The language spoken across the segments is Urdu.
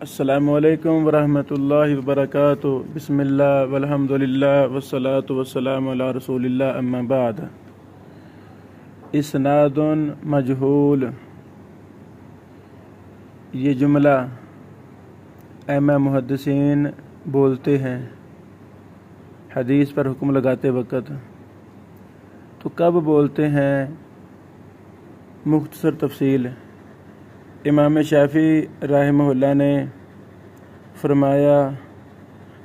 السلام علیکم ورحمۃ اللہ وبرکاتہ۔ بسم اللہ والحمد للہ والصلاة والسلام علی رسول اللہ، اما بعد۔ اسناد مجہول، یہ جملہ ائمہ محدثین بولتے ہیں حدیث پر حکم لگاتے وقت۔ تو کب بولتے ہیں؟ مختصر تفصیل۔ امام شافعی رحمہ اللہ نے فرمایا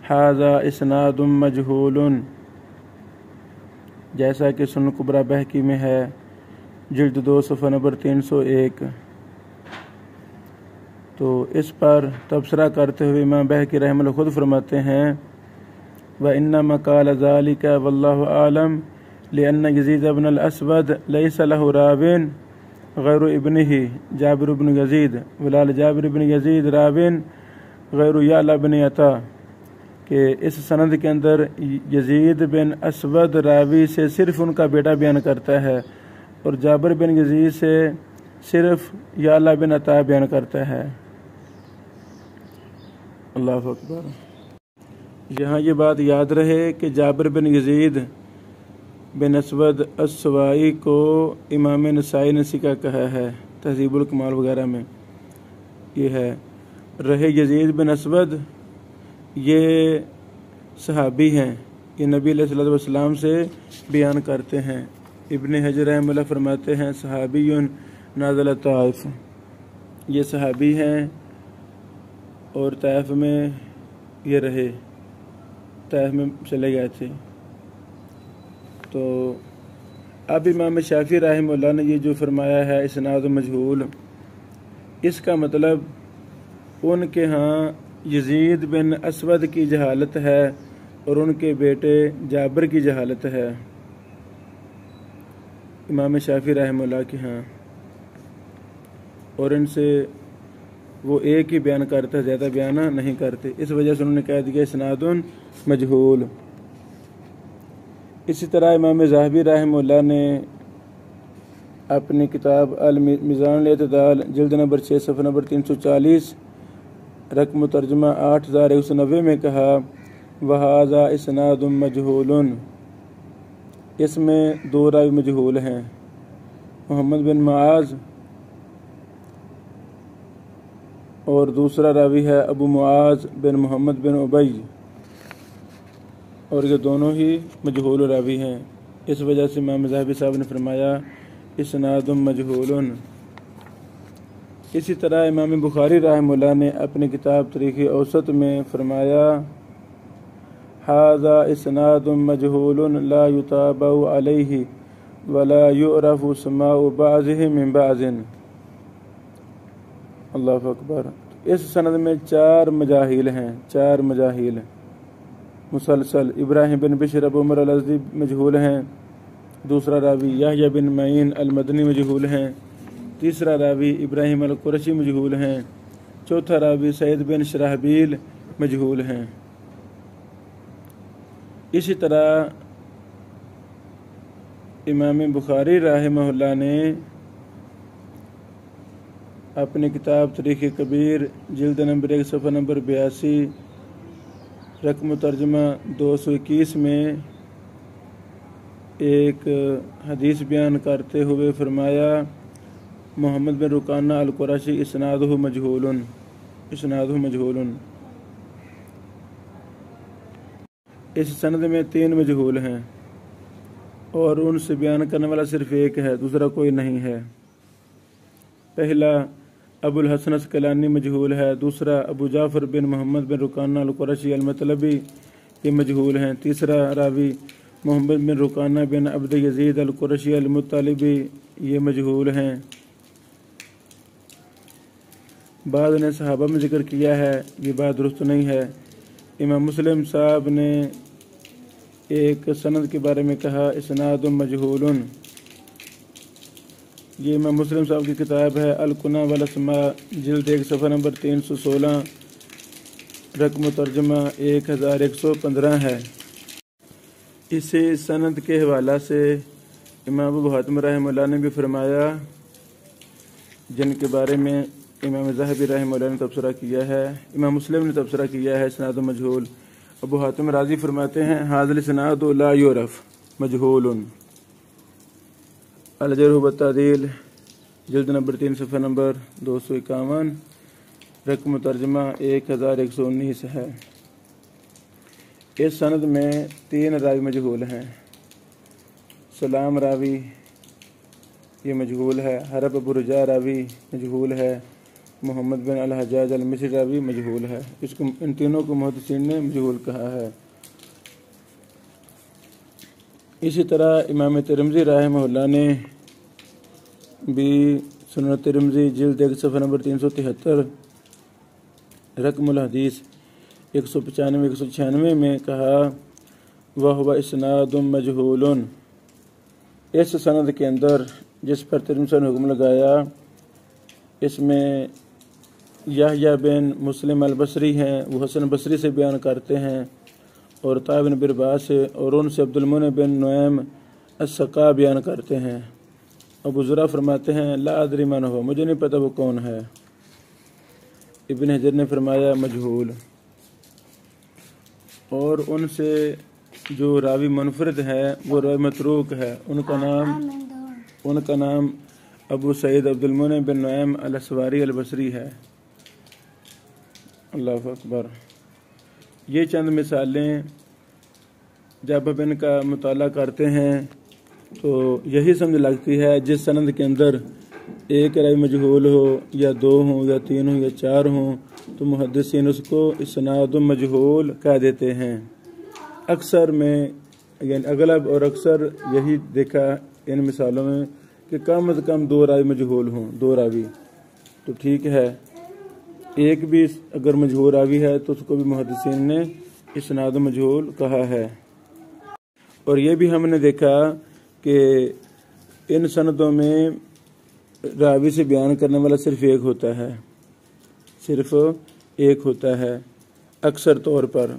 ھذا اسناد مجہول، جیسا کہ سنن کبریٰ بہقی میں ہے، جلد 2 صفحہ نمبر 301۔ تو اس پر تبصرہ کرتے ہوئے امام بہقی رحمہ اللہ خود فرماتے ہیں وَإِنَّمَا قَالَ ذَلِكَ وَاللَّهُ أَعْلَمُ لِأَنَّ يَزِيدَ بْنَ الْأَسْوَدَ لَيْسَ لَهُ راوٍ غیر ابنہ جابر بن یزید ولال جابر بن یزید راوٍ غیر یعلا بن عطا، کہ اس سند کے اندر یزید بن اسود راوی سے صرف ان کا بیٹا بیان کرتا ہے اور جابر بن یزید سے صرف یعلا بن عطا بیان کرتا ہے۔ اللہ اکبر۔ یہاں یہ بات یاد رہے کہ جابر بن یزید بن اسود السوائی کو امام نسائی نے ثقہ کہا ہے، تہذیب الکمال وغیرہ میں یہ ہے۔ رہے یزید بن اسود، یہ صحابی ہیں، یہ نبی علیہ الصلوۃ والسلام سے بیان کرتے ہیں۔ ابن حجر رحمہ اللہ فرماتے ہیں صحابی نازل طائف، یہ صحابی ہیں اور طائف میں یہ رہے، طائف میں چلے گئے تھے۔ تو اب امام شافعی رحمہ اللہ نے یہ جو فرمایا ہے اسناد مجہول، اس کا مطلب ان کے ہاں یزید بن اسود کی جہالت ہے اور ان کے بیٹے جابر کی جہالت ہے، امام شافعی رحمہ اللہ کے ہاں، اور ان سے وہ ایک ہی بیان کرتا ہے، زیادہ بیان نہیں کرتے، اس وجہ سے انہوں نے کہہ دیا اسناد مجہول۔ اسی طرح امام ذہبی رحمہ اللہ نے اپنی کتاب المیزان الاعتدال جلد نمبر 6 صفحہ نمبر 340 رقم ترجمہ 8190 میں کہا وَھَذَا اسناد مجہول، اس میں 2 راوی مجہول ہیں، محمد بن معاذ اور دوسرا راوی ہے ابو معاذ بن محمد بن ابی، اور یہ دونوں ہی مجہول راوی ہیں۔ اس وجہ سے امام ذہبی صاحب نے فرمایا اسناد مجہول۔ اسی طرح امام بخاری رحمہ اللہ نے اپنی کتاب تاریخ اوسط میں فرمایا ھذا اسناد مجہول لا یتابع علیہ ولا یعرف سماع بعضہ من بعض۔ اللہ اکبر۔ اس سند میں 4 مجاہیل ہیں، 4 مجاہیل مسلسل۔ ابراہیم بن بشر ابو عمر الازدی مجہول ہیں، دوسرا راوی یحییٰ بن معین المدنی مجہول ہیں، تیسرا راوی ابراہیم القرشی مجہول ہیں، چوتھا راوی سعید بن شرحبیل مجہول ہیں۔ اسی طرح امام بخاری رحمہ اللہ نے اپنی کتاب تاریخ کبیر جلد نمبر 1 صفحہ نمبر 82 رقم ترجمہ 221 میں ایک حدیث بیان کرتے ہوئے فرمایا محمد بن رکانہ القرشی اسنادہ مجہول، اسنادہ مجہول۔ اس سند میں 3 مجہول ہیں اور ان سے بیان کرنے والا صرف ایک ہے، دوسرا کوئی نہیں ہے۔ پہلا ابو الحسن اسقلانی مجہول ہے، دوسرا ابو جعفر بن محمد بن رکانہ القرشی المطلبی، یہ مجہول ہیں، تیسرا راوی محمد بن رکانہ بن عبد یزید القرشی المطلبی، یہ مجہول ہیں۔ بعض نے صحابہ میں ذکر کیا ہے، یہ بات درست نہیں ہے۔ امام مسلم صاحب نے ایک سند کے بارے میں کہا اسناد مجہول، یہ امام مسلم صاحب کی کتاب ہے الکنیٰ والاسماء جلد 1 صفحہ نمبر 316 رقم ترجمہ 1115 ہے۔ اسی سند کے حوالہ سے امام ابو حاتم رحمہ اللہ نے بھی فرمایا جن کے بارے میں امام ذہبی رحمہ اللہ نے تبصرہ کیا ہے، امام مسلم نے تبصرہ کیا ہے اسناد مجہول۔ ابو حاتم رازی فرماتے ہیں ھذا الاسناد لا یعرف مجہول۔ الجرح والتعدیل جلد نمبر 3 صفحہ نمبر 251، رقم ترجمہ 1119 ہے۔ اس سند میں 3 راوی مجہول ہیں۔ سلام راوی یہ مجہول ہے، حرب ابو رجاء راوی مجہول ہے، محمد بن الحجاج المصری راوی مجہول ہے۔ ان تینوں کو محدثین نے مجہول کہا ہے۔ اسی طرح امام ترمذی رحمہ اللہ نے بھی سنن ترمذی جلد 1 صفحہ نمبر 373، رقم الحدیث 195-196 میں کہا وَهُوَ اسناد مجہول۔ اس سند کے اندر جس پر ترمذی نے حکم لگایا اس میں یحییٰ بن مسلم البصری ہیں، وہ حسن بصری سے بیان کرتے ہیں، اور طاء بن برباس سے، اور ان سے عبد المنعم بن نعیم السقا بیان کرتے ہیں۔ ابو زرع فرماتے ہیں لا ادری من ہو، مجھے نہیں پتہ وہ کون ہے۔ ابن حجر نے فرمایا مجہول۔ اور ان سے جو راوی منفرد ہے وہ راوی متروک ہے، ان کا نام ابو سعید عبد المنعم بن نعیم الاسواری البصری ہے۔ اللہ اکبر۔ یہ چند مثالیں جب اب ان کا مطالعہ کرتے ہیں تو یہی سمجھ لگتی ہے جس سند کے اندر ایک راوی مجہول ہو یا 2 ہوں یا 3 ہوں یا 4 ہوں تو محدثین اس کو اسناد مجہول کہہ دیتے ہیں۔ اکثر میں یعنی اغلب اور اکثر یہی دیکھا ان مثالوں میں کہ کم از کم 2 راوی مجہول ہوں، 2 راوی تو ٹھیک ہے، ایک بھی اگر مجہول راوی ہے تو اس کو بھی محدثین نے اسناد مجہول کہا ہے۔ اور یہ بھی ہم نے دیکھا کہ ان سندوں میں راوی سے بیان کرنے والا صرف ایک ہوتا ہے، صرف ایک ہوتا ہے اکثر طور پر۔